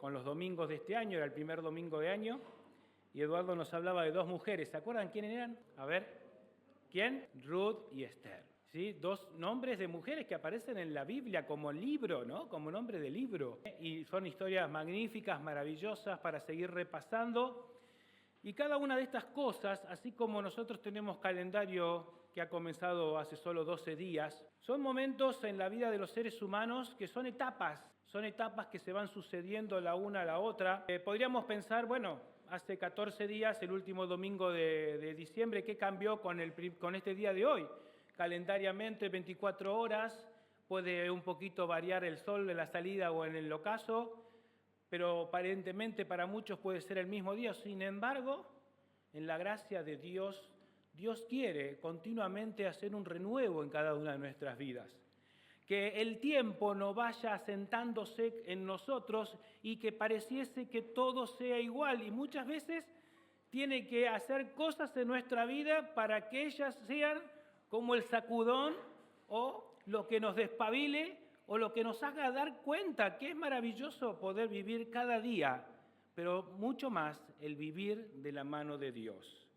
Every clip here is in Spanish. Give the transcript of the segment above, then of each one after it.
con los domingos de este año, era el primer domingo de año, y Eduardo nos hablaba de dos mujeres. ¿Se acuerdan quiénes eran? A ver, ¿quién? Ruth y Esther. ¿Sí? Dos nombres de mujeres que aparecen en la Biblia como libro, ¿no? Como nombre de libro. Y son historias magníficas, maravillosas para seguir repasando. Y cada una de estas cosas, así como nosotros tenemos calendario que ha comenzado hace solo 12 días, son momentos en la vida de los seres humanos que son etapas que se van sucediendo la una a la otra. Podríamos pensar, bueno, hace 14 días, el último domingo de diciembre, ¿qué cambió con este día de hoy? Calendariamente 24 horas, puede un poquito variar el sol en la salida o en el ocaso, pero aparentemente para muchos puede ser el mismo día. Sin embargo, en la gracia de Dios, Dios quiere continuamente hacer un renuevo en cada una de nuestras vidas. Que el tiempo no vaya asentándose en nosotros y que pareciese que todo sea igual. Y muchas veces tiene que hacer cosas en nuestra vida para que ellas sean como el sacudón o lo que nos despabile o lo que nos haga dar cuenta que es maravilloso poder vivir cada día, pero mucho más el vivir de la mano de Dios.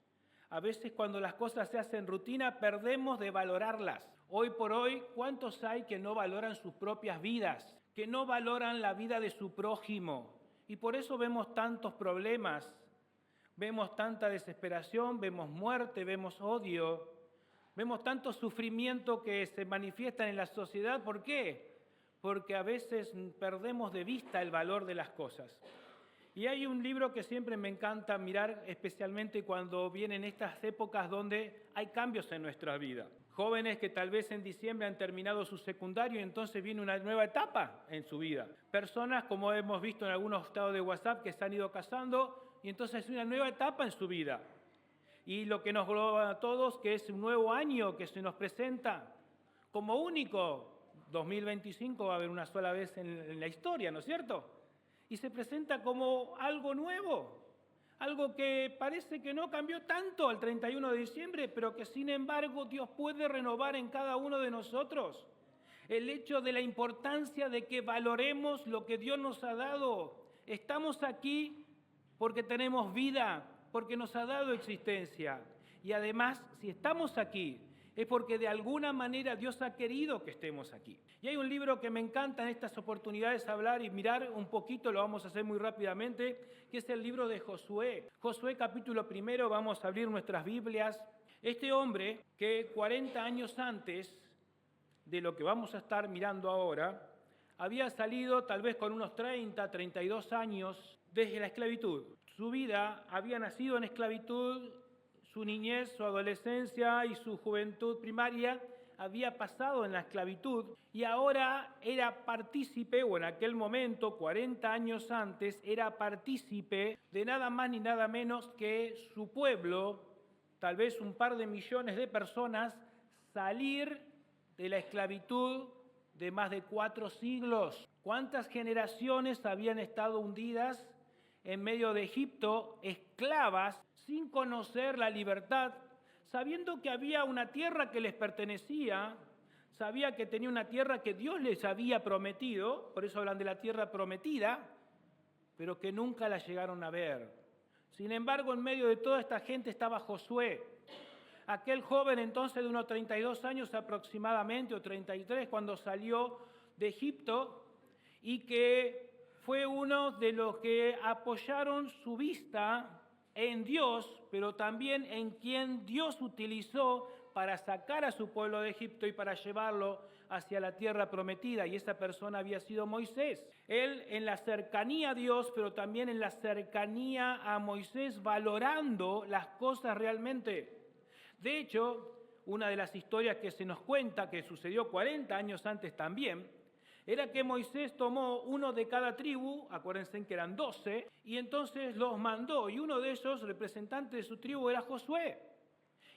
A veces cuando las cosas se hacen rutina perdemos de valorarlas. Hoy por hoy, ¿cuántos hay que no valoran sus propias vidas? Que no valoran la vida de su prójimo. Y por eso vemos tantos problemas, vemos tanta desesperación, vemos muerte, vemos odio, vemos tanto sufrimiento que se manifiestan en la sociedad. ¿Por qué? Porque a veces perdemos de vista el valor de las cosas. Y hay un libro que siempre me encanta mirar, especialmente cuando vienen estas épocas donde hay cambios en nuestra vida. Jóvenes que tal vez en diciembre han terminado su secundario y entonces viene una nueva etapa en su vida. Personas, como hemos visto en algunos estados de WhatsApp, que se han ido casando y entonces es una nueva etapa en su vida. Y lo que nos globa a todos, que es un nuevo año que se nos presenta como único. 2025 va a haber una sola vez en la historia, ¿no es cierto? Y se presenta como algo nuevo, algo que parece que no cambió tanto al 31 de diciembre, pero que sin embargo Dios puede renovar en cada uno de nosotros. El hecho de la importancia de que valoremos lo que Dios nos ha dado. Estamos aquí porque tenemos vida, porque nos ha dado existencia. Y además, si estamos aquí, es porque de alguna manera Dios ha querido que estemos aquí. Y hay un libro que me encanta en estas oportunidades hablar y mirar un poquito, lo vamos a hacer muy rápidamente, que es el libro de Josué. Josué capítulo 1, vamos a abrir nuestras Biblias. Este hombre que 40 años antes de lo que vamos a estar mirando ahora, había salido tal vez con unos 30, 32 años desde la esclavitud. Su vida había nacido en esclavitud. Su niñez, su adolescencia y su juventud primaria había pasado en la esclavitud y ahora era partícipe, o en aquel momento, 40 años antes, era partícipe de nada más ni nada menos que su pueblo, tal vez un par de millones de personas, salir de la esclavitud de más de 4 siglos. ¿Cuántas generaciones habían estado hundidas en medio de Egipto, esclavas, sin conocer la libertad, sabiendo que había una tierra que les pertenecía, sabía que tenía una tierra que Dios les había prometido, por eso hablan de la tierra prometida, pero que nunca la llegaron a ver. Sin embargo, en medio de toda esta gente estaba Josué, aquel joven entonces de unos 32 años aproximadamente, o 33, cuando salió de Egipto, y que fue uno de los que apoyaron su vista en Dios, pero también en quien Dios utilizó para sacar a su pueblo de Egipto y para llevarlo hacia la tierra prometida. Y esa persona había sido Moisés. Él en la cercanía a Dios, pero también en la cercanía a Moisés, valorando las cosas realmente. De hecho, una de las historias que se nos cuenta, que sucedió 40 años antes también, era que Moisés tomó uno de cada tribu, acuérdense que eran 12, y entonces los mandó, y uno de esos, representante de su tribu, era Josué.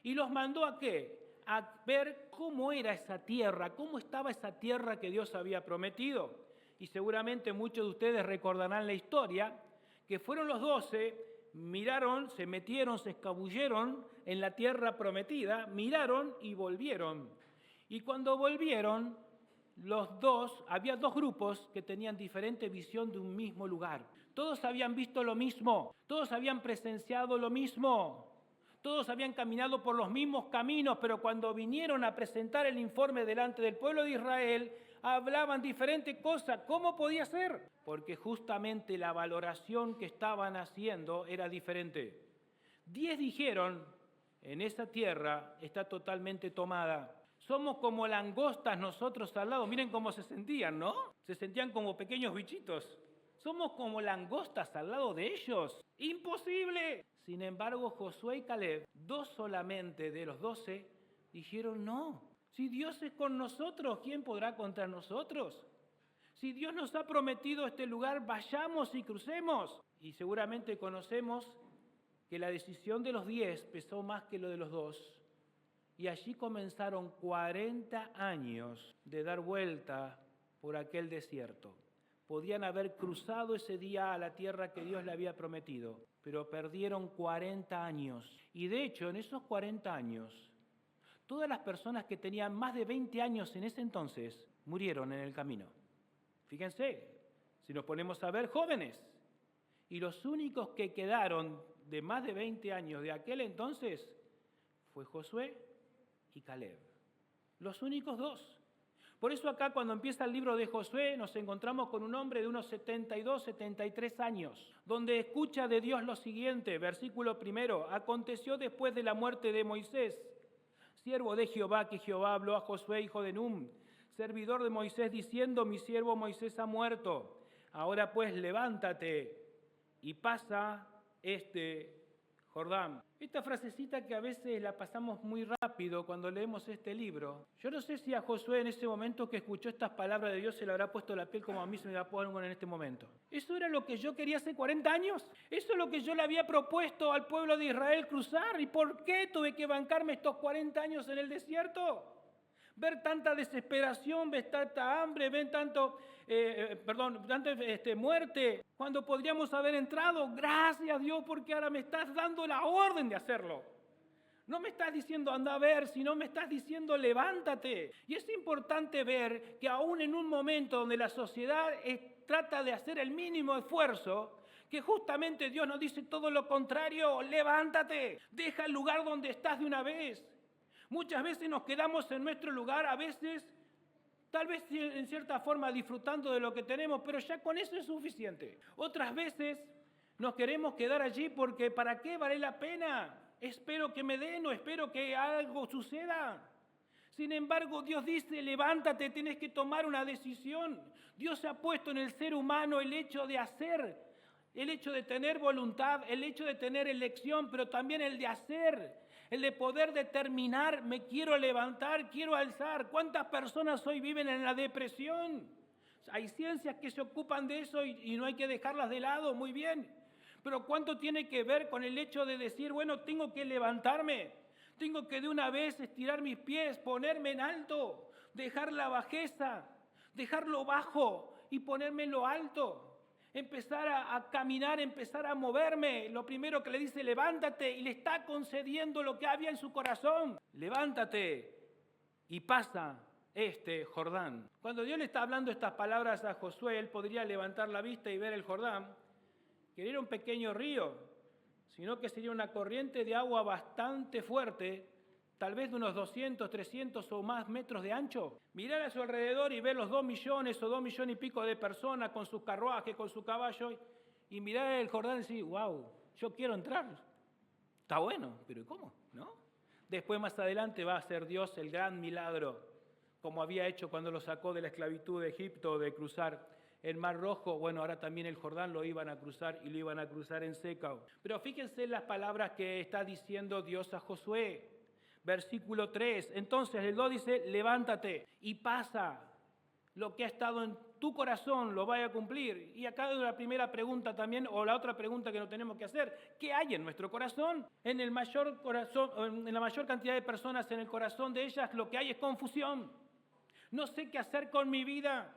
¿Y los mandó a qué? A ver cómo era esa tierra, cómo estaba esa tierra que Dios había prometido. Y seguramente muchos de ustedes recordarán la historia, que fueron los 12, miraron, se metieron, se escabulleron en la tierra prometida, miraron y volvieron. Y cuando volvieron, había dos grupos que tenían diferente visión de un mismo lugar. Todos habían visto lo mismo, todos habían presenciado lo mismo, todos habían caminado por los mismos caminos, pero cuando vinieron a presentar el informe delante del pueblo de Israel, hablaban diferentes cosas. ¿Cómo podía ser? Porque justamente la valoración que estaban haciendo era diferente. 10 dijeron, en esa tierra está totalmente tomada. Somos como langostas nosotros al lado. Miren cómo se sentían, ¿no? Se sentían como pequeños bichitos. Somos como langostas al lado de ellos. ¡Imposible! Sin embargo, Josué y Caleb, 2 solamente de los 12, dijeron no. Si Dios es con nosotros, ¿quién podrá contra nosotros? Si Dios nos ha prometido este lugar, vayamos y crucemos. Y seguramente conocemos que la decisión de los 10 pesó más que lo de los 2. Y allí comenzaron 40 años de dar vuelta por aquel desierto. Podían haber cruzado ese día a la tierra que Dios le había prometido, pero perdieron 40 años. Y de hecho, en esos 40 años, todas las personas que tenían más de 20 años en ese entonces murieron en el camino. Fíjense, si nos ponemos a ver, jóvenes. Y los únicos que quedaron de más de 20 años de aquel entonces fue Josué y Caleb. Los únicos 2. Por eso acá cuando empieza el libro de Josué nos encontramos con un hombre de unos 72, 73 años, donde escucha de Dios lo siguiente, versículo 1, aconteció después de la muerte de Moisés, siervo de Jehová, que Jehová habló a Josué, hijo de Nun, servidor de Moisés, diciendo, mi siervo Moisés ha muerto. Ahora pues levántate y pasa este Jordán. Esta frasecita que a veces la pasamos muy rápido cuando leemos este libro. Yo no sé si a Josué en ese momento que escuchó estas palabras de Dios se le habrá puesto la piel como a mí se me va a poner en este momento. ¿Eso era lo que yo quería hace 40 años? ¿Eso es lo que yo le había propuesto al pueblo de Israel cruzar? ¿Y por qué tuve que bancarme estos 40 años en el desierto? Ver tanta desesperación, ver tanta hambre, ver tanta muerte, cuando podríamos haber entrado. Gracias Dios porque ahora me estás dando la orden de hacerlo. No me estás diciendo anda a ver, sino me estás diciendo levántate. Y es importante ver que aún en un momento donde la sociedad trata de hacer el mínimo esfuerzo, que justamente Dios nos dice todo lo contrario, levántate, deja el lugar donde estás de una vez. Muchas veces nos quedamos en nuestro lugar, a veces, tal vez en cierta forma disfrutando de lo que tenemos, pero ya con eso es suficiente. Otras veces nos queremos quedar allí porque ¿para qué vale la pena? Espero que me den o espero que algo suceda. Sin embargo, Dios dice, levántate, tienes que tomar una decisión. Dios ha puesto en el ser humano el hecho de hacer, el hecho de tener voluntad, el hecho de tener elección, pero también el de hacer. El de poder determinar, me quiero levantar, quiero alzar. ¿Cuántas personas hoy viven en la depresión? Hay ciencias que se ocupan de eso y no hay que dejarlas de lado, muy bien. Pero ¿cuánto tiene que ver con el hecho de decir, bueno, tengo que levantarme? Tengo que de una vez estirar mis pies, ponerme en alto, dejar la bajeza, dejar lo bajo y ponerme en lo alto. Empezar a caminar, empezar a moverme. Lo primero que le dice, levántate, y le está concediendo lo que había en su corazón. Levántate y pasa este Jordán. Cuando Dios le está hablando estas palabras a Josué, él podría levantar la vista y ver el Jordán, que no era un pequeño río, sino que sería una corriente de agua bastante fuerte, tal vez de unos 200, 300 o más metros de ancho. Mirar a su alrededor y ver los 2 millones o 2 millones y pico de personas con sus carruajes, con su caballo, y mirar el Jordán y decir, wow, yo quiero entrar. Está bueno, pero ¿cómo? ¿No? Después más adelante va a hacer Dios el gran milagro, como había hecho cuando lo sacó de la esclavitud de Egipto, de cruzar el Mar Rojo. Bueno, ahora también el Jordán lo iban a cruzar y lo iban a cruzar en seco. Pero fíjense las palabras que está diciendo Dios a Josué. Versículo 3, entonces el 2 dice, levántate y pasa. Lo que ha estado en tu corazón lo vaya a cumplir. Y acá hay la primera pregunta también, o la otra pregunta que nos tenemos que hacer. ¿Qué hay en nuestro corazón? En la mayor cantidad de personas, en el corazón de ellas, lo que hay es confusión. No sé qué hacer con mi vida.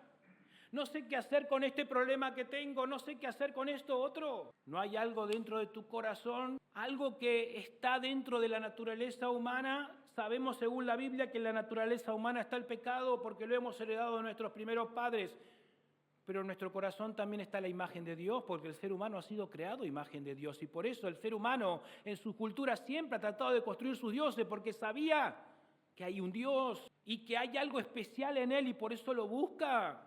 No sé qué hacer con este problema que tengo, no sé qué hacer con esto otro. ¿No hay algo dentro de tu corazón? Algo que está dentro de la naturaleza humana. Sabemos según la Biblia que en la naturaleza humana está el pecado porque lo hemos heredado de nuestros primeros padres. Pero en nuestro corazón también está la imagen de Dios, porque el ser humano ha sido creado imagen de Dios. Y por eso el ser humano en su cultura siempre ha tratado de construir sus dioses, porque sabía que hay un Dios y que hay algo especial en él y por eso lo busca.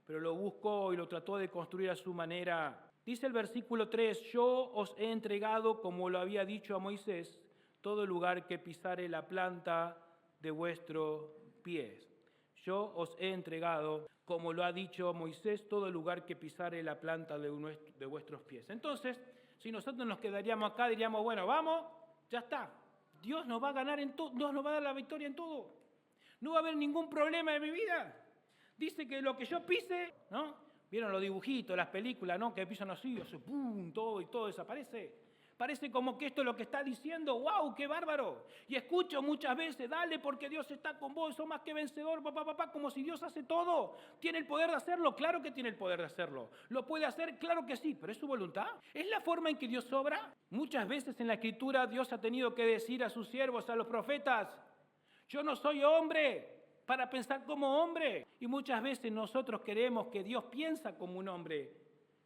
Pero lo buscó y lo trató de construir a su manera. Dice el versículo 3, yo os he entregado, como lo había dicho a Moisés, todo lugar que pisare la planta de vuestros pies. Yo os he entregado, como lo ha dicho Moisés, todo lugar que pisare la planta de vuestros pies. Entonces, si nosotros nos quedaríamos acá, diríamos, bueno, vamos, ya está. Dios nos va a ganar en todo, Dios nos va a dar la victoria en todo. No va a haber ningún problema en mi vida. Dice que lo que yo pise, ¿no? ¿Vieron los dibujitos, las películas, ¿no? Que pisan así, hace pum, todo y todo desaparece. Parece como que esto es lo que está diciendo, ¡wow, qué bárbaro! Y escucho muchas veces, dale porque Dios está con vos, sos más que vencedor, papá, como si Dios hace todo. ¿Tiene el poder de hacerlo? Claro que tiene el poder de hacerlo. ¿Lo puede hacer? Claro que sí, pero ¿es su voluntad? ¿Es la forma en que Dios obra? Muchas veces en la Escritura Dios ha tenido que decir a sus siervos, a los profetas, yo no soy hombre para pensar como hombre. Y muchas veces nosotros queremos que Dios piensa como un hombre.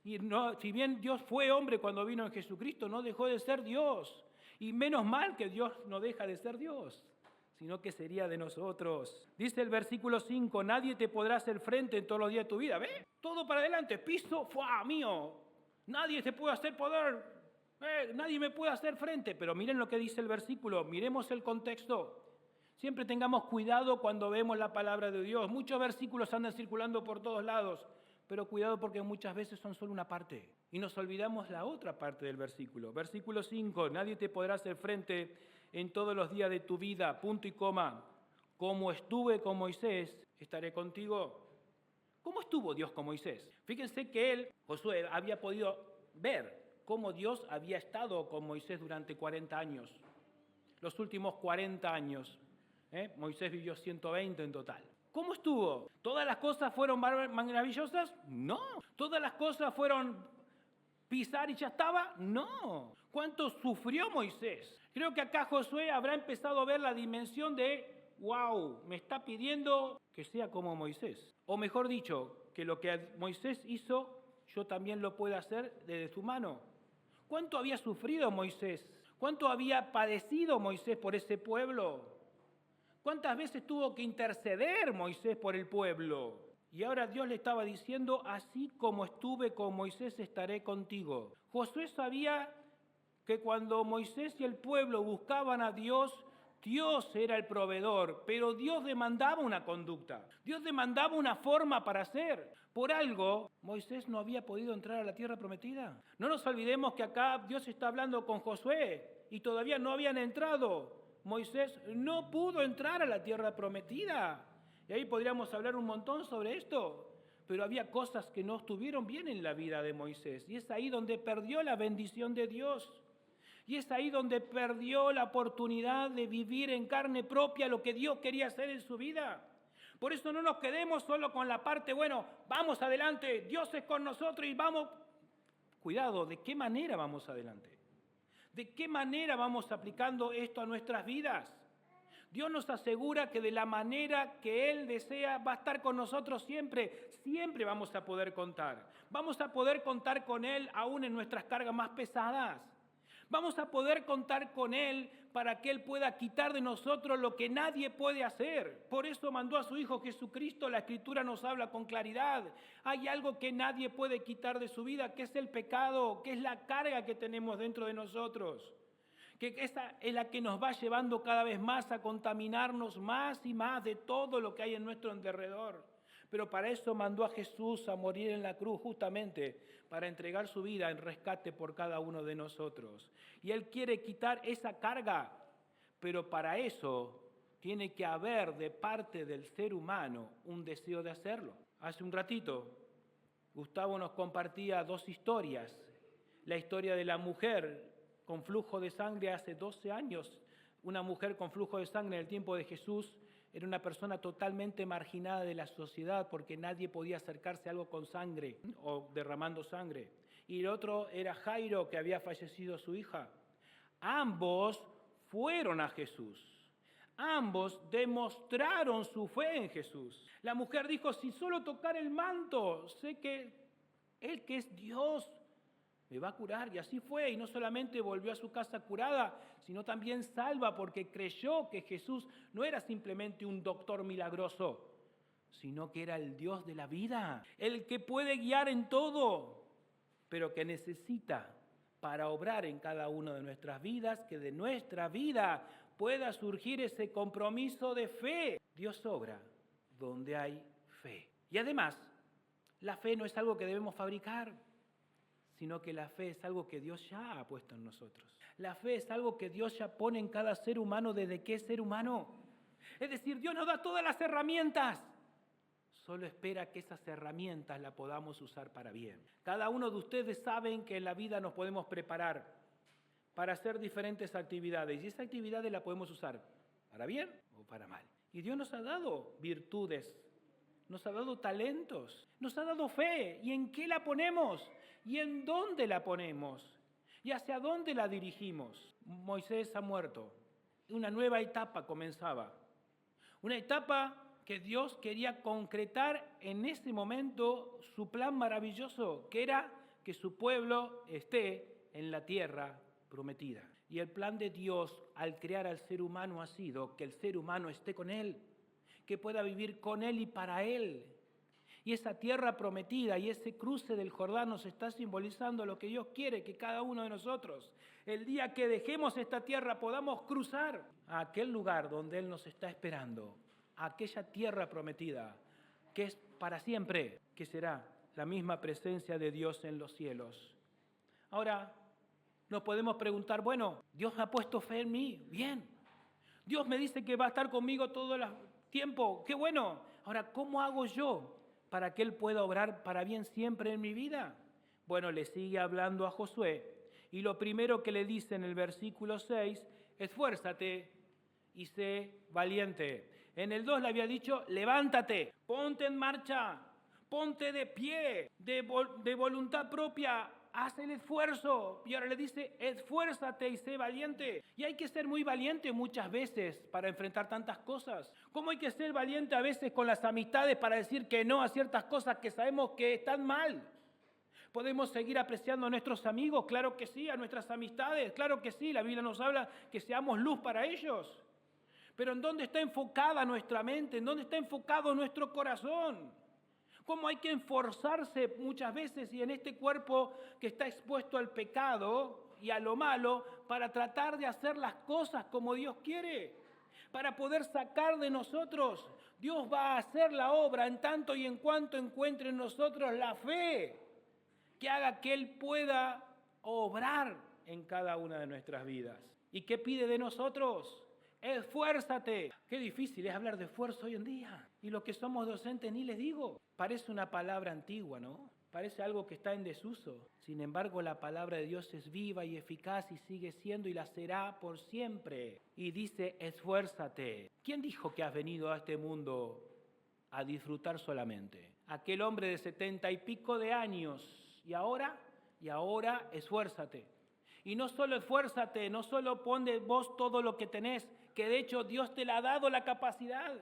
Y no, si bien Dios fue hombre cuando vino en Jesucristo, no dejó de ser Dios. Y menos mal que Dios no deja de ser Dios, sino que sería de nosotros. Dice el versículo 5, nadie te podrá hacer frente en todos los días de tu vida. ¿Ve? Todo para adelante, piso, ¡fua! Mío. Nadie te puede hacer poder, nadie me puede hacer frente. Pero miren lo que dice el versículo, miremos el contexto. Siempre tengamos cuidado cuando vemos la palabra de Dios. Muchos versículos andan circulando por todos lados. Pero cuidado porque muchas veces son solo una parte y nos olvidamos la otra parte del versículo. Versículo 5, nadie te podrá hacer frente en todos los días de tu vida, punto y coma. Como estuve con Moisés, estaré contigo. ¿Cómo estuvo Dios con Moisés? Fíjense que Josué, había podido ver cómo Dios había estado con Moisés durante 40 años. Los últimos 40 años. Moisés vivió 120 en total. ¿Cómo estuvo? ¿Todas las cosas fueron maravillosas? No. ¿Todas las cosas fueron pisar y ya estaba? No. ¿Cuánto sufrió Moisés? Creo que acá Josué habrá empezado a ver la dimensión de, wow, me está pidiendo que sea como Moisés. O mejor dicho, que lo que Moisés hizo, yo también lo puedo hacer desde su mano. ¿Cuánto había sufrido Moisés? ¿Cuánto había padecido Moisés por ese pueblo? ¿Cuántas veces tuvo que interceder Moisés por el pueblo? Y ahora Dios le estaba diciendo, así como estuve con Moisés, estaré contigo. Josué sabía que cuando Moisés y el pueblo buscaban a Dios, Dios era el proveedor, pero Dios demandaba una conducta. Dios demandaba una forma para hacer. Por algo, Moisés no había podido entrar a la tierra prometida. No nos olvidemos que acá Dios está hablando con Josué y todavía no habían entrado. Moisés no pudo entrar a la tierra prometida. Y ahí podríamos hablar un montón sobre esto. Pero había cosas que no estuvieron bien en la vida de Moisés. Y es ahí donde perdió la bendición de Dios. Y es ahí donde perdió la oportunidad de vivir en carne propia lo que Dios quería hacer en su vida. Por eso no nos quedemos solo con la parte, bueno, vamos adelante, Dios es con nosotros y vamos. Cuidado, ¿de qué manera vamos adelante? ¿De qué manera vamos aplicando esto a nuestras vidas? Dios nos asegura que de la manera que Él desea va a estar con nosotros siempre. Siempre vamos a poder contar. Vamos a poder contar con Él aún en nuestras cargas más pesadas. Vamos a poder contar con Él para que Él pueda quitar de nosotros lo que nadie puede hacer. Por eso mandó a su Hijo Jesucristo. La Escritura nos habla con claridad. Hay algo que nadie puede quitar de su vida, que es el pecado, que es la carga que tenemos dentro de nosotros. Que esa es la que nos va llevando cada vez más a contaminarnos más y más de todo lo que hay en nuestro alrededor. Pero para eso mandó a Jesús a morir en la cruz, justamente para entregar su vida en rescate por cada uno de nosotros. Y Él quiere quitar esa carga, pero para eso tiene que haber de parte del ser humano un deseo de hacerlo. Hace un ratito, Gustavo nos compartía 2 historias. La historia de la mujer con flujo de sangre hace 12 años. Una mujer con flujo de sangre en el tiempo de Jesús era una persona totalmente marginada de la sociedad porque nadie podía acercarse a algo con sangre o derramando sangre. Y el otro era Jairo, que había fallecido su hija. Ambos fueron a Jesús. Ambos demostraron su fe en Jesús. La mujer dijo, si solo tocar el manto, sé que Él que es Dios me va a curar. Y así fue, y no solamente volvió a su casa curada, sino también salva, porque creyó que Jesús no era simplemente un doctor milagroso, sino que era el Dios de la vida, el que puede guiar en todo, pero que necesita para obrar en cada una de nuestras vidas, que de nuestra vida pueda surgir ese compromiso de fe. Dios obra donde hay fe. Y además, la fe no es algo que debemos fabricar, sino que la fe es algo que Dios ya ha puesto en nosotros. La fe es algo que Dios ya pone en cada ser humano desde que es ser humano. Es decir, Dios nos da todas las herramientas. Solo espera que esas herramientas las podamos usar para bien. Cada uno de ustedes saben que en la vida nos podemos preparar para hacer diferentes actividades. Y esas actividades las podemos usar para bien o para mal. Y Dios nos ha dado virtudes, nos ha dado talentos, nos ha dado fe. ¿Y en qué la ponemos? ¿Y en dónde la ponemos? ¿Y hacia dónde la dirigimos? Moisés ha muerto. Una nueva etapa comenzaba. Una etapa que Dios quería concretar en ese momento su plan maravilloso, que era que su pueblo esté en la tierra prometida. Y el plan de Dios al crear al ser humano ha sido que el ser humano esté con Él, que pueda vivir con Él y para Él. Y esa tierra prometida y ese cruce del Jordán nos está simbolizando lo que Dios quiere que cada uno de nosotros, el día que dejemos esta tierra, podamos cruzar a aquel lugar donde Él nos está esperando, a aquella tierra prometida, que es para siempre, que será la misma presencia de Dios en los cielos. Ahora, nos podemos preguntar, bueno, Dios ha puesto fe en mí, bien. Dios me dice que va a estar conmigo todo el tiempo, qué bueno. Ahora, ¿cómo hago yo para que Él pueda obrar para bien siempre en mi vida? Bueno, le sigue hablando a Josué, y lo primero que le dice en el versículo 6, esfuérzate y sé valiente. En el 2 le había dicho, levántate, ponte en marcha, ponte de pie, de voluntad propia, haz el esfuerzo. Y ahora le dice, esfuérzate y sé valiente. Y hay que ser muy valiente muchas veces para enfrentar tantas cosas. ¿Cómo hay que ser valiente a veces con las amistades para decir que no a ciertas cosas que sabemos que están mal? ¿Podemos seguir apreciando a nuestros amigos? Claro que sí, a nuestras amistades, claro que sí. La Biblia nos habla que seamos luz para ellos. Pero ¿en dónde está enfocada nuestra mente? ¿En dónde está enfocado nuestro corazón? ¿Cómo hay que esforzarse muchas veces y en este cuerpo que está expuesto al pecado y a lo malo para tratar de hacer las cosas como Dios quiere? Para poder sacar de nosotros, Dios va a hacer la obra en tanto y en cuanto encuentre en nosotros la fe que haga que Él pueda obrar en cada una de nuestras vidas. ¿Y qué pide de nosotros? Esfuérzate. Qué difícil es hablar de esfuerzo hoy en día. Y los que somos docentes ni les digo. Parece una palabra antigua, ¿no? Parece algo que está en desuso. Sin embargo, la palabra de Dios es viva y eficaz y sigue siendo y la será por siempre. Y dice, esfuérzate. ¿Quién dijo que has venido a este mundo a disfrutar solamente? Aquel hombre de 70 y pico de años. Y ahora esfuérzate. Y no solo esfuérzate, no solo pon de vos todo lo que tenés, que de hecho Dios te la ha dado la capacidad,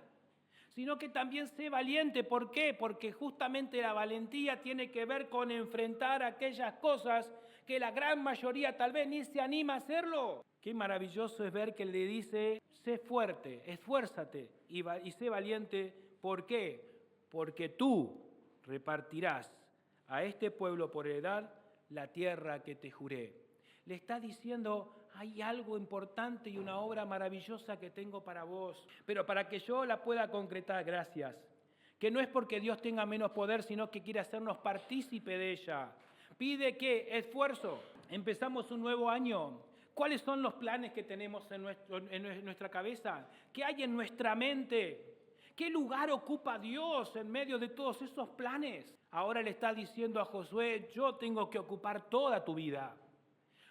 sino que también sé valiente. ¿Por qué? Porque justamente la valentía tiene que ver con enfrentar aquellas cosas que la gran mayoría tal vez ni se anima a hacerlo. Qué maravilloso es ver que le dice, sé fuerte, esfuérzate y sé valiente. ¿Por qué? Porque tú repartirás a este pueblo por heredad la tierra que te juré. Le está diciendo, hay algo importante y una obra maravillosa que tengo para vos, pero para que yo la pueda concretar, gracias. Que no es porque Dios tenga menos poder, sino que quiere hacernos partícipe de ella. Pide que esfuerzo. Empezamos un nuevo año. ¿Cuáles son los planes que tenemos en nuestra cabeza? ¿Qué hay en nuestra mente? ¿Qué lugar ocupa Dios en medio de todos esos planes? Ahora le está diciendo a Josué, yo tengo que ocupar toda tu vida.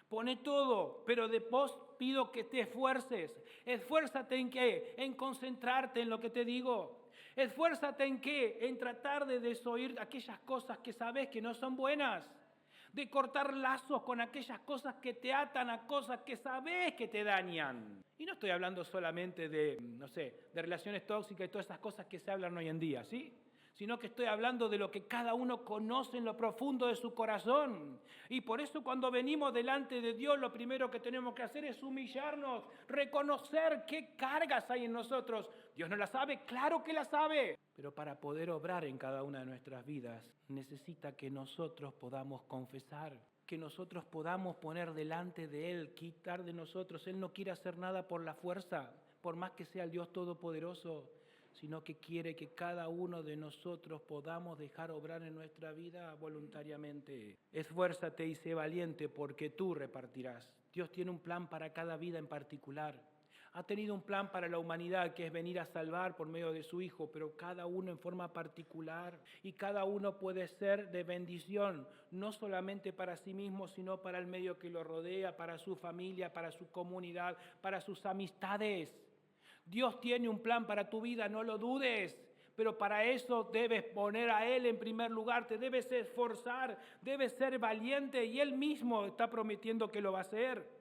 Pone todo, pero de vos pido que te esfuerces. Esfuérzate en qué? En concentrarte en lo que te digo. Esfuérzate en qué? En tratar de desoír aquellas cosas que sabes que no son buenas. de cortar lazos con aquellas cosas que te atan a cosas que sabes que te dañan. Y no estoy hablando solamente de, de relaciones tóxicas y todas esas cosas que se hablan hoy en día, ¿sí? Sino que estoy hablando de lo que cada uno conoce en lo profundo de su corazón. Y por eso cuando venimos delante de Dios, lo primero que tenemos que hacer es humillarnos, reconocer qué cargas hay en nosotros. Dios no las sabe, claro que las sabe. Pero para poder obrar en cada una de nuestras vidas, necesita que nosotros podamos confesar, que nosotros podamos poner delante de Él, quitar de nosotros. Él no quiere hacer nada por la fuerza, por más que sea el Dios Todopoderoso, sino que quiere que cada uno de nosotros podamos dejar obrar en nuestra vida voluntariamente. Esfuérzate y sé valiente porque tú repartirás. Dios tiene un plan para cada vida en particular. Ha tenido un plan para la humanidad que es venir a salvar por medio de su Hijo, pero cada uno en forma particular y cada uno puede ser de bendición, no solamente para sí mismo, sino para el medio que lo rodea, para su familia, para su comunidad, para sus amistades. Dios tiene un plan para tu vida, no lo dudes, pero para eso debes poner a Él en primer lugar, te debes esforzar, debes ser valiente y Él mismo está prometiendo que lo va a hacer.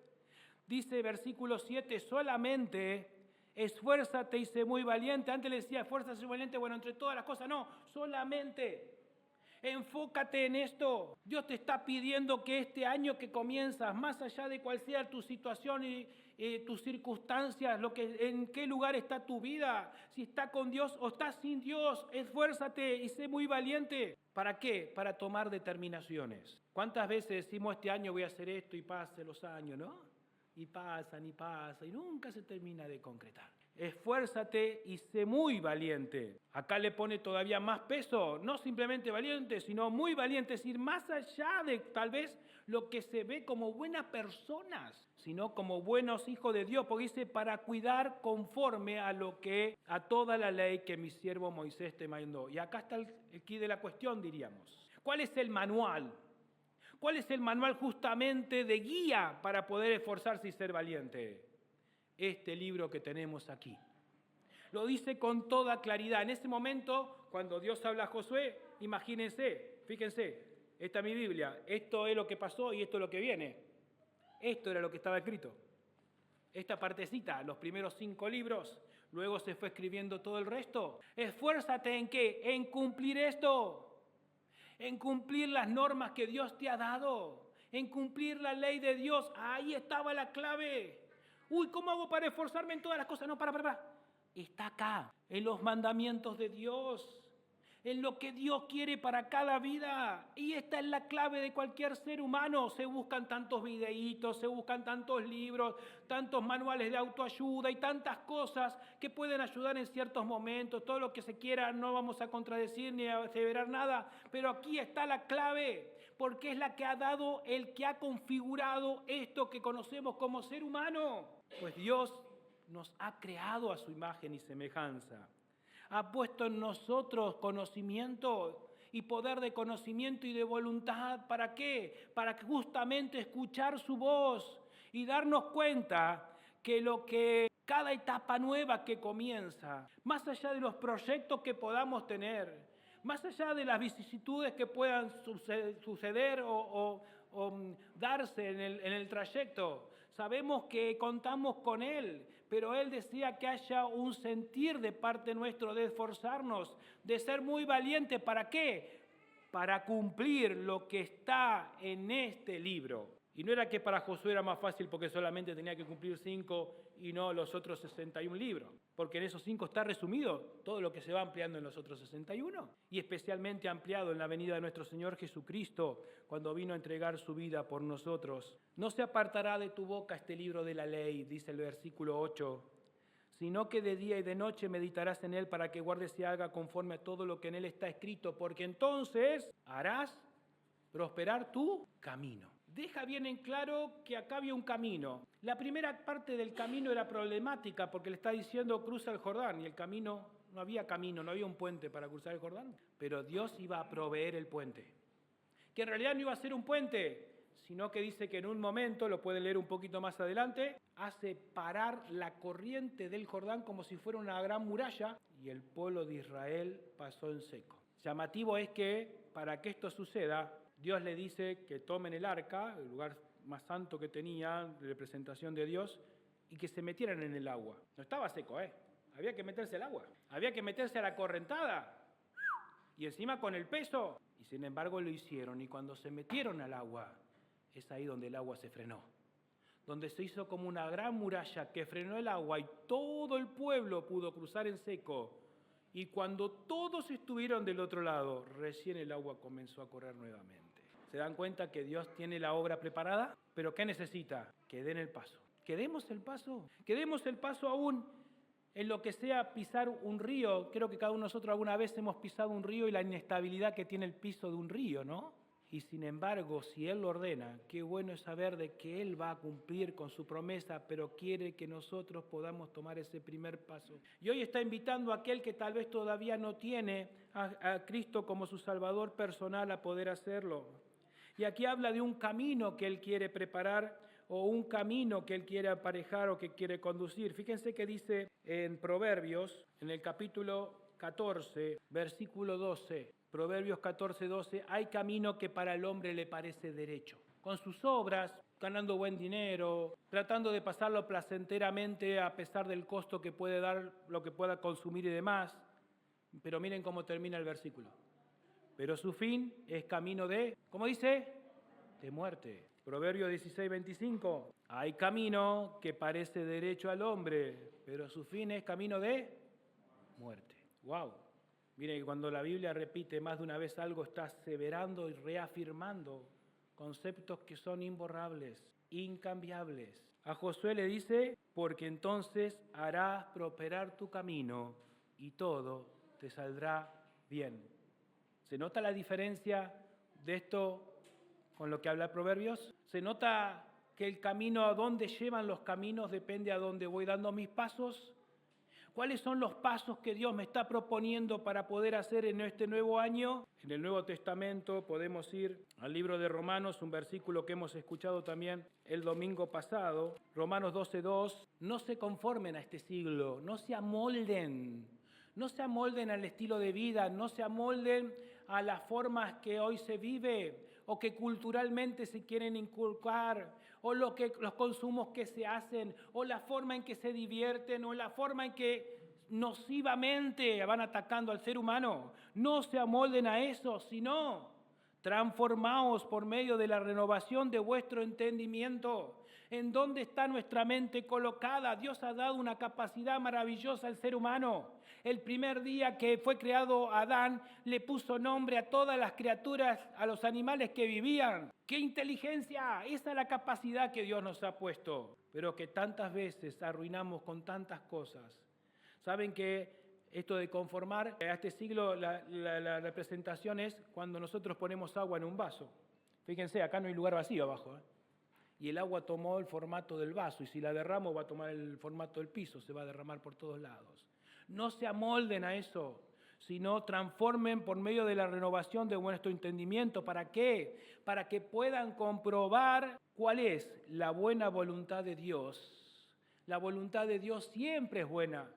Dice versículo 7, solamente esfuérzate y sé muy valiente. Antes le decía, esfuérzate y sé valiente, bueno, entre todas las cosas, no, solamente enfócate en esto. Dios te está pidiendo que este año que comienzas, más allá de cuál sea tu situación y tus circunstancias, en qué lugar está tu vida, si está con Dios o está sin Dios, esfuérzate y sé muy valiente. ¿Para qué? Para tomar determinaciones. ¿Cuántas veces decimos este año voy a hacer esto y pasan los años, no? Y pasan y nunca se termina de concretar. Esfuérzate y sé muy valiente. Acá le pone todavía más peso, no simplemente valiente, sino muy valiente, es decir, más allá de tal vez lo que se ve como buenas personas, sino como buenos hijos de Dios, porque dice, para cuidar conforme a toda la ley que mi siervo Moisés te mandó. Y acá está el quid de la cuestión, diríamos. ¿Cuál es el manual? ¿Cuál es el manual justamente de guía para poder esforzarse y ser valiente? Este libro que tenemos aquí. Lo dice con toda claridad. En ese momento, cuando Dios habla a Josué, imagínense, fíjense, esta es mi Biblia, esto es lo que pasó y esto es lo que viene. Esto era lo que estaba escrito. Esta partecita, los primeros 5 libros, luego se fue escribiendo todo el resto. Esfuérzate ¿en qué? En cumplir esto. En cumplir las normas que Dios te ha dado, en cumplir la ley de Dios. Ahí estaba la clave. Uy, ¿cómo hago para esforzarme en todas las cosas? No, para. Está acá, en los mandamientos de Dios, en lo que Dios quiere para cada vida. Y esta es la clave de cualquier ser humano. Se buscan tantos videitos, se buscan tantos libros, tantos manuales de autoayuda y tantas cosas que pueden ayudar en ciertos momentos. Todo lo que se quiera, no vamos a contradecir ni a aseverar nada, pero aquí está la clave, porque es la que ha dado, el que ha configurado esto que conocemos como ser humano. Pues Dios nos ha creado a su imagen y semejanza. Ha puesto en nosotros conocimiento y poder de conocimiento y de voluntad. ¿Para qué? Para justamente escuchar su voz y darnos cuenta que cada etapa nueva que comienza, más allá de los proyectos que podamos tener, más allá de las vicisitudes que puedan suceder o darse en el trayecto, sabemos que contamos con Él, pero Él decía que haya un sentir de parte nuestro de esforzarnos, de ser muy valiente. ¿Para qué? Para cumplir lo que está en este libro. Y no era que para Josué era más fácil porque solamente tenía que cumplir 5 y no los otros 61 libros, porque en esos 5 está resumido todo lo que se va ampliando en los otros 61, y especialmente ampliado en la venida de nuestro Señor Jesucristo, cuando vino a entregar su vida por nosotros. No se apartará de tu boca este libro de la ley, dice el versículo 8, sino que de día y de noche meditarás en él para que guardes y haga conforme a todo lo que en él está escrito, porque entonces harás prosperar tu camino. Deja bien en claro que acá había un camino. La primera parte del camino era problemática porque le está diciendo cruza el Jordán y el camino, no había un puente para cruzar el Jordán, pero Dios iba a proveer el puente. Que en realidad no iba a ser un puente, sino que dice que en un momento, lo pueden leer un poquito más adelante, hace parar la corriente del Jordán como si fuera una gran muralla y el pueblo de Israel pasó en seco. Llamativo es que para que esto suceda, Dios le dice que tomen el arca, el lugar más santo que tenía, de representación de Dios, y que se metieran en el agua. No estaba seco, había que meterse al agua, había que meterse a la correntada, y encima con el peso. Y sin embargo lo hicieron, y cuando se metieron al agua, es ahí donde el agua se frenó, donde se hizo como una gran muralla que frenó el agua y todo el pueblo pudo cruzar en seco. Y cuando todos estuvieron del otro lado, recién el agua comenzó a correr nuevamente. ¿Se dan cuenta que Dios tiene la obra preparada? ¿Pero qué necesita? Que den el paso. Que demos el paso. Que demos el paso aún en lo que sea pisar un río. Creo que cada uno de nosotros alguna vez hemos pisado un río y la inestabilidad que tiene el piso de un río, ¿no? Y sin embargo, si Él lo ordena, qué bueno es saber de que Él va a cumplir con su promesa, pero quiere que nosotros podamos tomar ese primer paso. Y hoy está invitando a aquel que tal vez todavía no tiene a Cristo como su Salvador personal a poder hacerlo. Y aquí habla de un camino que Él quiere preparar o un camino que Él quiere aparejar o que quiere conducir. Fíjense que dice en Proverbios, en el capítulo 14, versículo 12, Proverbios 14, 12, hay camino que para el hombre le parece derecho. Con sus obras, ganando buen dinero, tratando de pasarlo placenteramente a pesar del costo que puede dar, lo que pueda consumir y demás. Pero miren cómo termina el versículo. Pero su fin es camino de, ¿cómo dice? De muerte. Proverbio 16, 25. Hay camino que parece derecho al hombre, pero su fin es camino de muerte. ¡Wow! Miren que cuando la Biblia repite más de una vez algo, está aseverando y reafirmando conceptos que son imborrables, incambiables. A Josué le dice, porque entonces harás prosperar tu camino y todo te saldrá bien. ¿Se nota la diferencia de esto con lo que habla Proverbios? ¿Se nota que el camino a dónde llevan los caminos depende a dónde voy dando mis pasos? ¿Cuáles son los pasos que Dios me está proponiendo para poder hacer en este nuevo año? En el Nuevo Testamento podemos ir al libro de Romanos, un versículo que hemos escuchado también el domingo pasado. Romanos 12:2. No se conformen a este siglo, no se amolden. No se amolden al estilo de vida, no se amolden a las formas que hoy se vive o que culturalmente se quieren inculcar, o los consumos que se hacen, o la forma en que se divierten, o la forma en que nocivamente van atacando al ser humano. No se amolden a eso, sino transformaos por medio de la renovación de vuestro entendimiento. ¿En dónde está nuestra mente colocada? Dios ha dado una capacidad maravillosa al ser humano. El primer día que fue creado Adán, le puso nombre a todas las criaturas, a los animales que vivían. ¡Qué inteligencia! Esa es la capacidad que Dios nos ha puesto, pero que tantas veces arruinamos con tantas cosas. ¿Saben que esto de conformar a este siglo, la representación es cuando nosotros ponemos agua en un vaso? Fíjense, acá no hay lugar vacío abajo, y el agua tomó el formato del vaso, y si la derramo va a tomar el formato del piso, se va a derramar por todos lados. No se amolden a eso, sino transformen por medio de la renovación de vuestro entendimiento. ¿Para qué? Para que puedan comprobar cuál es la buena voluntad de Dios. La voluntad de Dios siempre es buena,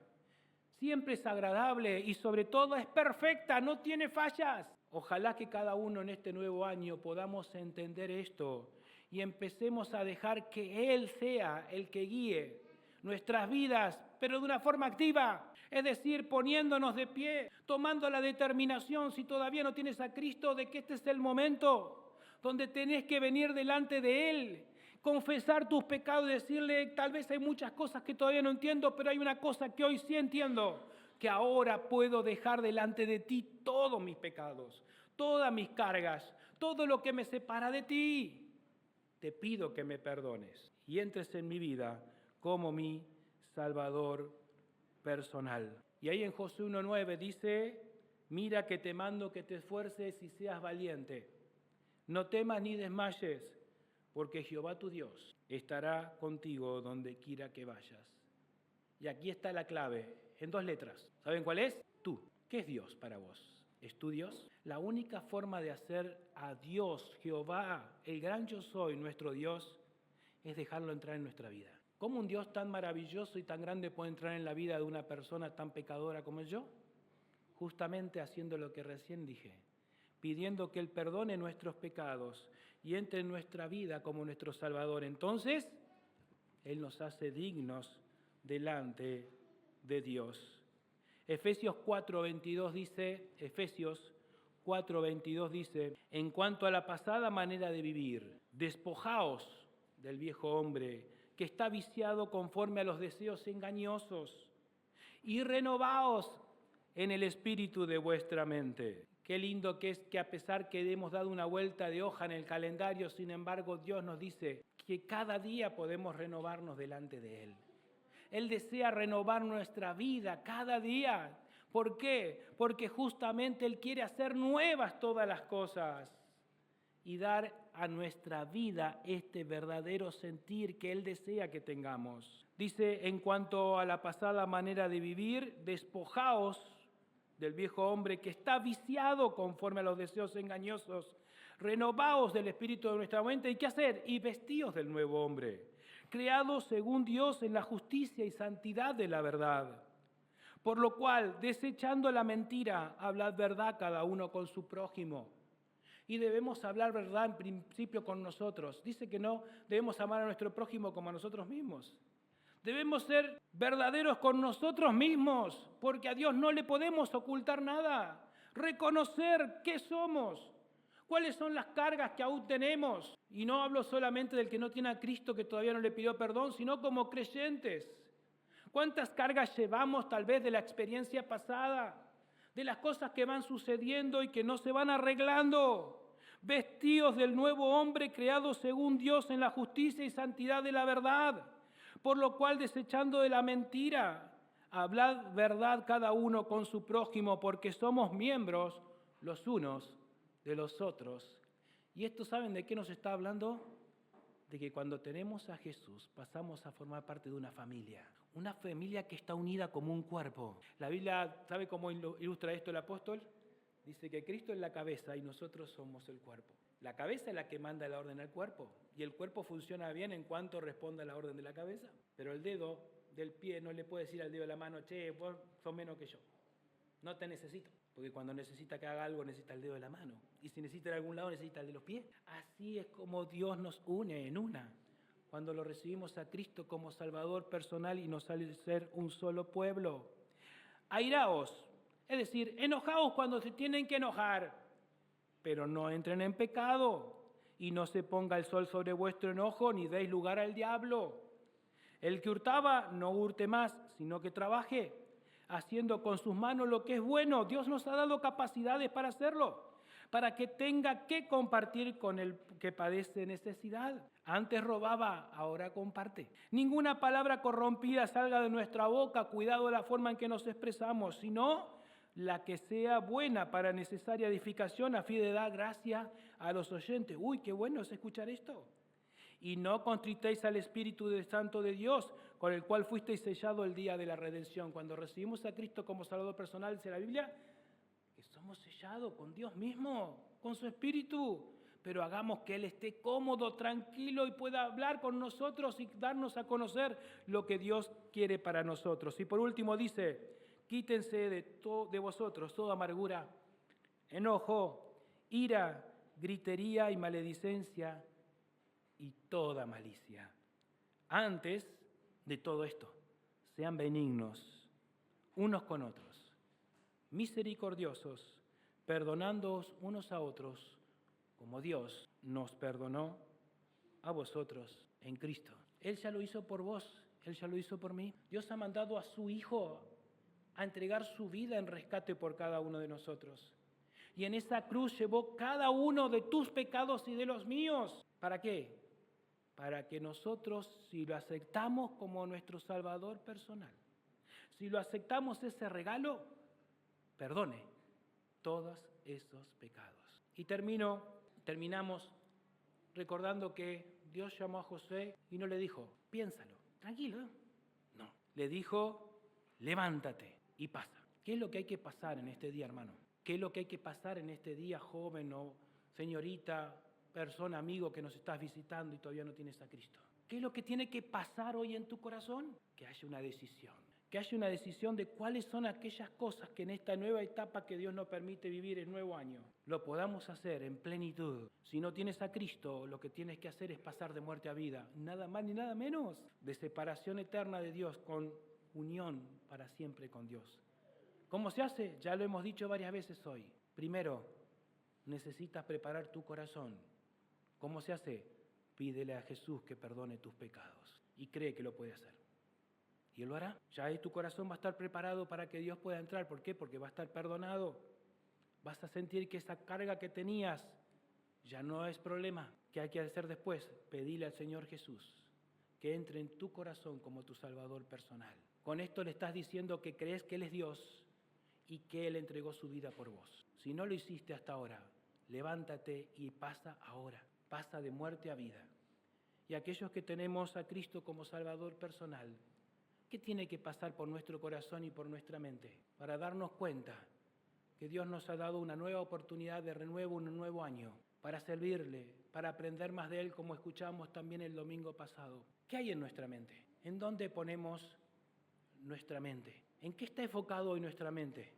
siempre es agradable y sobre todo es perfecta, no tiene fallas. Ojalá que cada uno en este nuevo año podamos entender esto y empecemos a dejar que Él sea el que guíe nuestras vidas, pero de una forma activa, es decir, poniéndonos de pie, tomando la determinación, si todavía no tienes a Cristo, de que este es el momento donde tenés que venir delante de Él, confesar tus pecados y decirle, tal vez hay muchas cosas que todavía no entiendo, pero hay una cosa que hoy sí entiendo, que ahora puedo dejar delante de ti todos mis pecados, todas mis cargas, todo lo que me separa de ti. Te pido que me perdones y entres en mi vida como mi Salvador personal. Y ahí en Josué 1:9 dice, mira que te mando que te esfuerces y seas valiente. No temas ni desmayes, porque Jehová tu Dios estará contigo donde quiera que vayas. Y aquí está la clave, en 2 letras. ¿Saben cuál es? Tú. ¿Qué es Dios para vos? ¿Es tu Dios? La única forma de hacer a Dios, Jehová, el gran yo soy, nuestro Dios, es dejarlo entrar en nuestra vida. ¿Cómo un Dios tan maravilloso y tan grande puede entrar en la vida de una persona tan pecadora como yo? Justamente haciendo lo que recién dije, pidiendo que Él perdone nuestros pecados y entre en nuestra vida como nuestro Salvador. Entonces, Él nos hace dignos delante de Dios. Efesios 4:22 dice, en cuanto a la pasada manera de vivir, despojaos del viejo hombre que está viciado conforme a los deseos engañosos y renovaos en el espíritu de vuestra mente. Qué lindo que es que a pesar que hemos dado una vuelta de hoja en el calendario, sin embargo Dios nos dice que cada día podemos renovarnos delante de Él. Él desea renovar nuestra vida cada día. ¿Por qué? Porque justamente Él quiere hacer nuevas todas las cosas y dar a nuestra vida este verdadero sentir que Él desea que tengamos. Dice, en cuanto a la pasada manera de vivir, despojaos del viejo hombre que está viciado conforme a los deseos engañosos. Renovaos del espíritu de nuestra mente. ¿Y qué hacer? Y vestíos del nuevo hombre, creado según Dios en la justicia y santidad de la verdad. Por lo cual, desechando la mentira, hablad verdad cada uno con su prójimo. Y debemos hablar verdad en principio con nosotros. Dice que no debemos amar a nuestro prójimo como a nosotros mismos. Debemos ser verdaderos con nosotros mismos, porque a Dios no le podemos ocultar nada. Reconocer qué somos, cuáles son las cargas que aún tenemos. Y no hablo solamente del que no tiene a Cristo, que todavía no le pidió perdón, sino como creyentes. ¿Cuántas cargas llevamos tal vez de la experiencia pasada? De las cosas que van sucediendo y que no se van arreglando. Vestidos del nuevo hombre creado según Dios en la justicia y santidad de la verdad. Por lo cual, desechando de la mentira, hablad verdad cada uno con su prójimo, porque somos miembros los unos de los otros. ¿Y esto saben de qué nos está hablando? De que cuando tenemos a Jesús pasamos a formar parte de una familia que está unida como un cuerpo. La Biblia, ¿sabe cómo ilustra esto el apóstol? Dice que Cristo es la cabeza y nosotros somos el cuerpo. La cabeza es la que manda la orden al cuerpo y el cuerpo funciona bien en cuanto responde a la orden de la cabeza. Pero el dedo del pie no le puede decir al dedo de la mano, che, vos sos menos que yo, no te necesito. Porque cuando necesita que haga algo necesita el dedo de la mano. Y si necesita de algún lado necesita el de los pies. Así es como Dios nos une en una. Cuando lo recibimos a Cristo como Salvador personal y nos hace ser un solo pueblo. Airaos, es decir, enojaos cuando se tienen que enojar, pero no entren en pecado y no se ponga el sol sobre vuestro enojo ni deis lugar al diablo. El que hurtaba no hurte más, sino que trabaje, haciendo con sus manos lo que es bueno. Dios nos ha dado capacidades para hacerlo, para que tenga que compartir con el que padece necesidad. Antes robaba, ahora comparte. Ninguna palabra corrompida salga de nuestra boca, cuidado de la forma en que nos expresamos, sino la que sea buena para necesaria edificación, a fin de dar gracia a los oyentes. Uy, qué bueno es escuchar esto. Y no contritéis al Espíritu Santo de Dios, con el cual fuisteis sellado el día de la redención. Cuando recibimos a Cristo como Salvador personal, dice la Biblia, que somos sellados con Dios mismo, con su Espíritu. Pero hagamos que Él esté cómodo, tranquilo y pueda hablar con nosotros y darnos a conocer lo que Dios quiere para nosotros. Y por último dice, quítense de vosotros toda amargura, enojo, ira, gritería y maledicencia, y toda malicia. Antes de todo esto, sean benignos unos con otros, misericordiosos, perdonándoos unos a otros, como Dios nos perdonó a vosotros en Cristo. Él ya lo hizo por vos, Él ya lo hizo por mí. Dios ha mandado a su Hijo a entregar su vida en rescate por cada uno de nosotros. Y en esa cruz llevó cada uno de tus pecados y de los míos. ¿Para qué? Para que nosotros, si lo aceptamos como nuestro Salvador personal, si lo aceptamos ese regalo, perdone todos esos pecados. Y terminamos recordando que Dios llamó a José y no le dijo, piénsalo, tranquilo. No, le dijo, levántate y pasa. ¿Qué es lo que hay que pasar en este día, hermano? ¿Qué es lo que hay que pasar en este día, joven o señorita, persona, amigo que nos estás visitando y todavía no tienes a Cristo? ¿Qué es lo que tiene que pasar hoy en tu corazón? Que haya una decisión, que haya una decisión de cuáles son aquellas cosas que en esta nueva etapa que Dios nos permite vivir el nuevo año, lo podamos hacer en plenitud. Si no tienes a Cristo, lo que tienes que hacer es pasar de muerte a vida, nada más ni nada menos, de separación eterna de Dios con unión para siempre con Dios. ¿Cómo se hace? Ya lo hemos dicho varias veces hoy. Primero, necesitas preparar tu corazón. ¿Cómo se hace? Pídele a Jesús que perdone tus pecados y cree que lo puede hacer. Y Él lo hará. Ya ahí tu corazón va a estar preparado para que Dios pueda entrar. ¿Por qué? Porque va a estar perdonado. Vas a sentir que esa carga que tenías ya no es problema. ¿Qué hay que hacer después? Pedirle al Señor Jesús que entre en tu corazón como tu Salvador personal. Con esto le estás diciendo que crees que Él es Dios y que Él entregó su vida por vos. Si no lo hiciste hasta ahora, levántate y pasa ahora. Pasa de muerte a vida. Y aquellos que tenemos a Cristo como Salvador personal, ¿qué tiene que pasar por nuestro corazón y por nuestra mente para darnos cuenta que Dios nos ha dado una nueva oportunidad de renuevo, un nuevo año, para servirle, para aprender más de Él, como escuchamos también el domingo pasado? ¿Qué hay en nuestra mente? ¿En dónde ponemos nuestra mente? ¿En qué está enfocado hoy nuestra mente?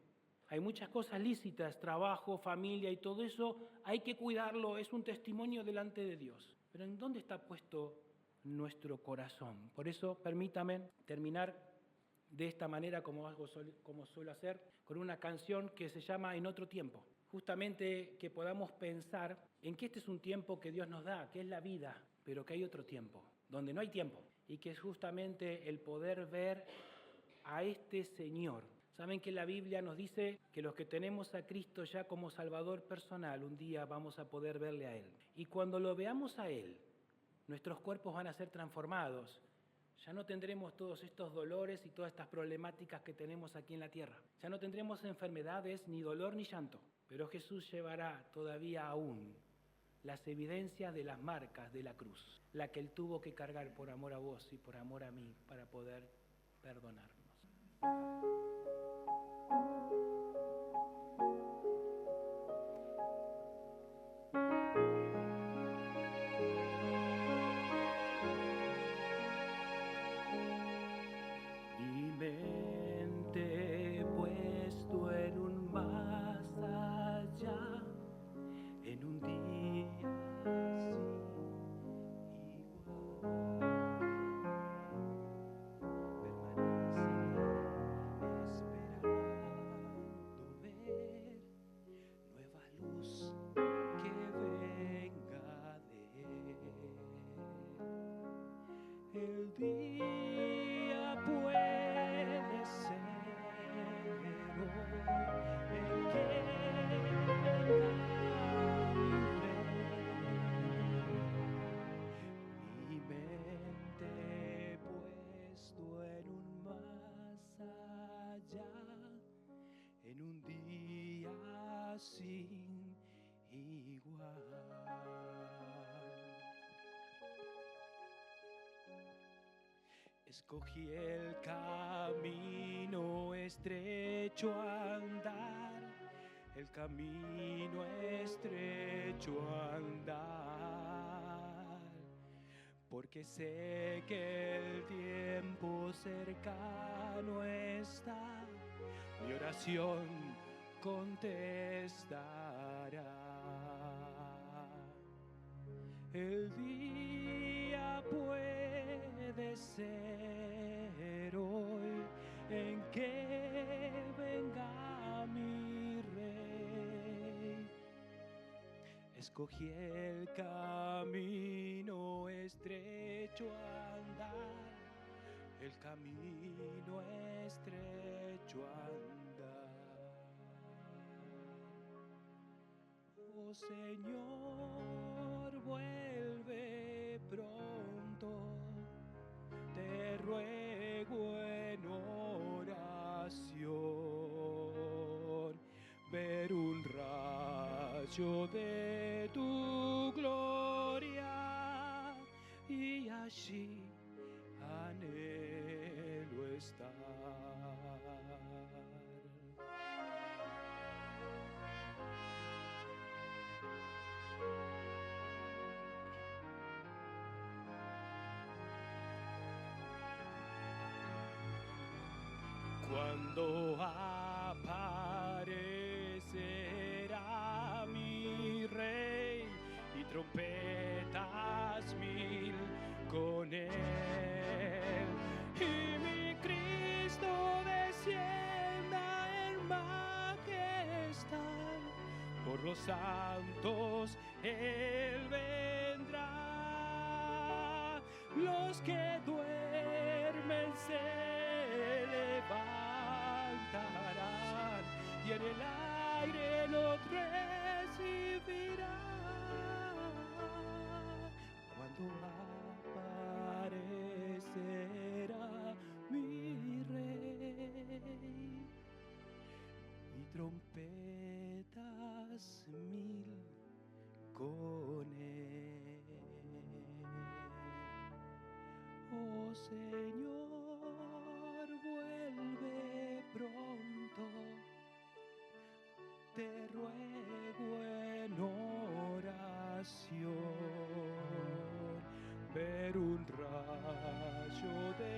Hay muchas cosas lícitas, trabajo, familia y todo eso, hay que cuidarlo, es un testimonio delante de Dios. Pero ¿en dónde está puesto nuestro corazón? Por eso, permítame terminar de esta manera, como suelo hacer, con una canción que se llama En otro tiempo. Justamente que podamos pensar en que este es un tiempo que Dios nos da, que es la vida, pero que hay otro tiempo, donde no hay tiempo, y que es justamente el poder ver a este Señor. Saben que la Biblia nos dice que los que tenemos a Cristo ya como Salvador personal, un día vamos a poder verle a Él. Y cuando lo veamos a Él, nuestros cuerpos van a ser transformados. Ya no tendremos todos estos dolores y todas estas problemáticas que tenemos aquí en la tierra. Ya no tendremos enfermedades, ni dolor, ni llanto. Pero Jesús llevará todavía aún las evidencias de las marcas de la cruz, la que Él tuvo que cargar por amor a vos y por amor a mí para poder perdonarnos. Mi mente puesto en un más allá, en un día el día puede ser hoy en que venga mi rey. Mi mente puesto en un más allá, en un día sin igual. Escogí el camino estrecho a andar, el camino estrecho a andar, porque sé que el tiempo cercano está, mi oración contestará. El día puede ser hoy en que venga mi rey. Escogí el camino estrecho a andar, el camino estrecho a andar. Oh Señor, vuelve pronto, te ruego en oración, ver un rayo de tu gloria y allí anhelo estar. cuando aparecerá mi Rey y trompetas mil con él. Y mi Cristo descienda en majestad, por los santos Él vendrá. Los que duermen se levantarán y en el aire los recibirá. Cuando aparecerá mi Rey y trompetas mil con él. Oh Señor, vuelve pronto, te ruego en oración, ver un rayo de